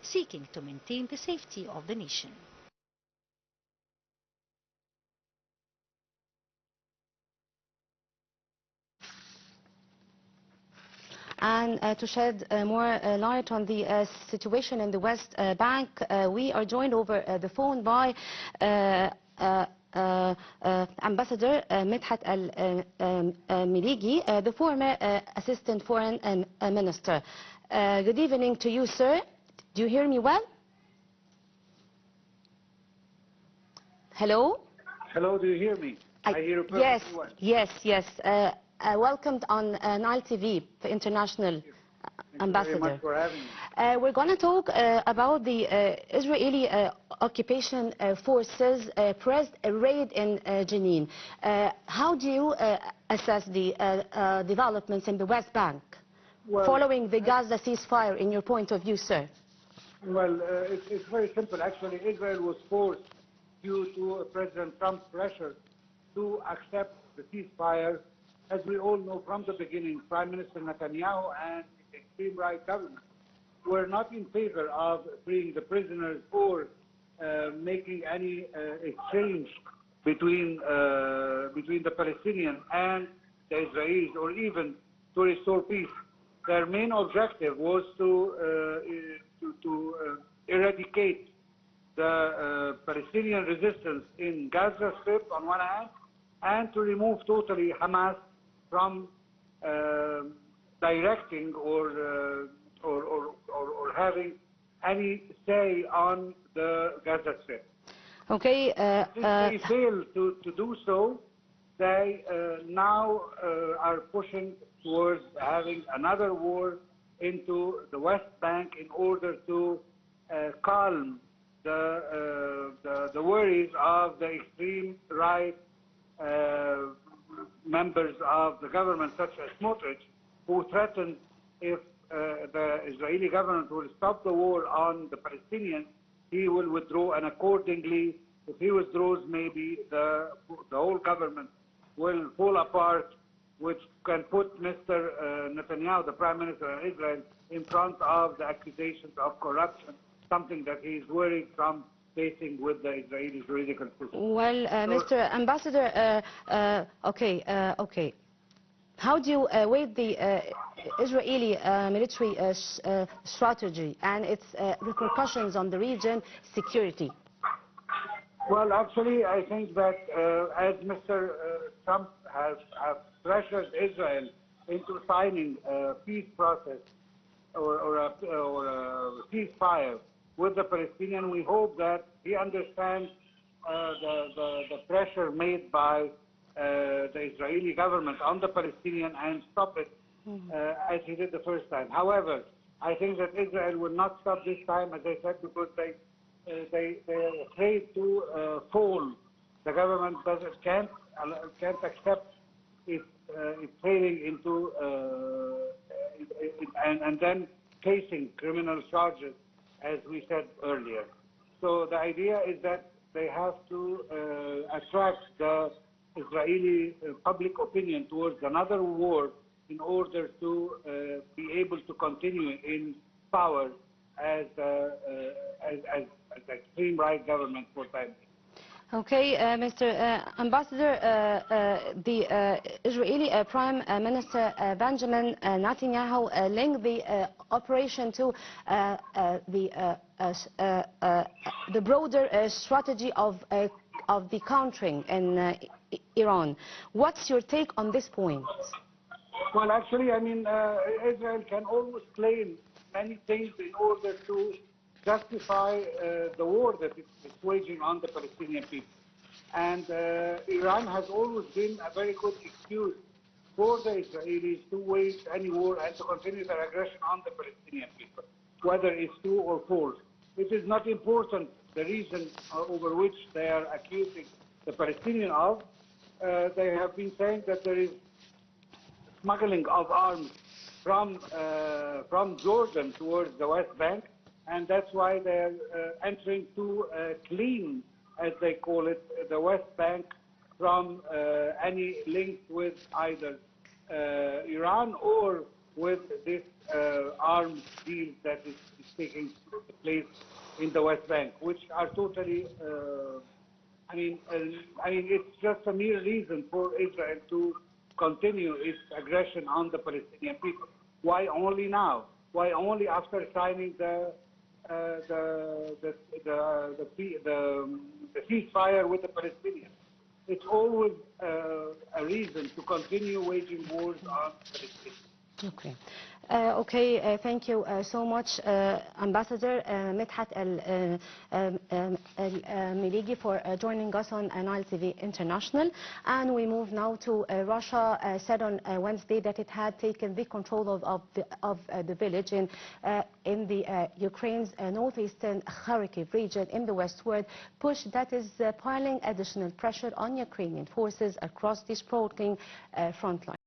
seeking to maintain the safety of the nation. And to shed more light on the situation in the West Bank, we are joined over the phone by Ambassador Medhat Meligey, the former Assistant Foreign Minister. Good evening to you, sir. Do you hear me well? Hello? Hello, do you hear me? I hear you perfectly well. Yes. Welcomed on Nile TV, the international ambassador. Thank you very much for having me. We're going to talk about the Israeli occupation forces pressed a raid in Jenin. How do you assess the developments in the West Bank following the Gaza ceasefire, in your point of view, sir? Well, it's very simple. Actually, Israel was forced due to President Trump's pressure to accept the ceasefire. As we all know from the beginning, Prime Minister Netanyahu and the extreme right government were not in favor of freeing the prisoners or making any exchange between the Palestinians and the Israelis, or even to restore peace. Their main objective was to eradicate the Palestinian resistance in Gaza Strip on one hand, and to remove totally Hamas from directing or having any say on the Gaza Strip. Okay. Since they failed to do so, they now are pushing towards having another war into the West Bank in order to calm the worries of the extreme right members of the government, such as Smotrich, who threatened if the Israeli government will stop the war on the Palestinians, he will withdraw, and accordingly, if he withdraws, maybe the whole government will fall apart, which can put Mr. Netanyahu, the Prime Minister of Israel, in front of the accusations of corruption, something that he is worried from facing with the Israeli juridical system. Well, Mr. Ambassador, okay. How do you weigh the Israeli military strategy and its repercussions on the region security? Well, actually, I think that as Mr. Trump has pressured Israel into signing a peace process or a ceasefire with the Palestinians, we hope that he understands the pressure made by the Israeli government on the Palestinian and stop it as he did the first time. However, I think that Israel will not stop this time, as I said, because they are afraid to fall. The government can't accept it failing into and then facing criminal charges, as we said earlier. So the idea is that they have to attract the Israeli public opinion towards another war in order to be able to continue in power as extreme right government for time being. Okay, Mr. Ambassador, the Israeli Prime Minister Benjamin Netanyahu linked the operation to the broader strategy of the countering in Iran. What's your take on this point? Well, actually, I mean, Israel can always claim many things in order to justify the war that it's waging on the Palestinian people. And Iran has always been a very good excuse for the Israelis to wage any war and to continue their aggression on the Palestinian people, whether it's true or false. It is not important the reason over which they are accusing the Palestinians of. They have been saying that there is smuggling of arms from Jordan towards the West Bank, and that's why they're entering to clean, as they call it, the West Bank from any link with either Iran or with this arms deal that is taking place in the West Bank, which are totally, it's just a mere reason for Israel to continue its aggression on the Palestinian people. Why only now? Why only after signing the ceasefire with the Palestinians? It's always a reason to continue waging wars on Palestine. Okay. Thank you so much, Ambassador Medhat Meligey, for joining us on Nile TV International. And we move now to Russia. Said on Wednesday that it had taken the control of the village in the Ukraine's northeastern Kharkiv region in the westward, push that is piling additional pressure on Ukrainian forces across the sprawling front line.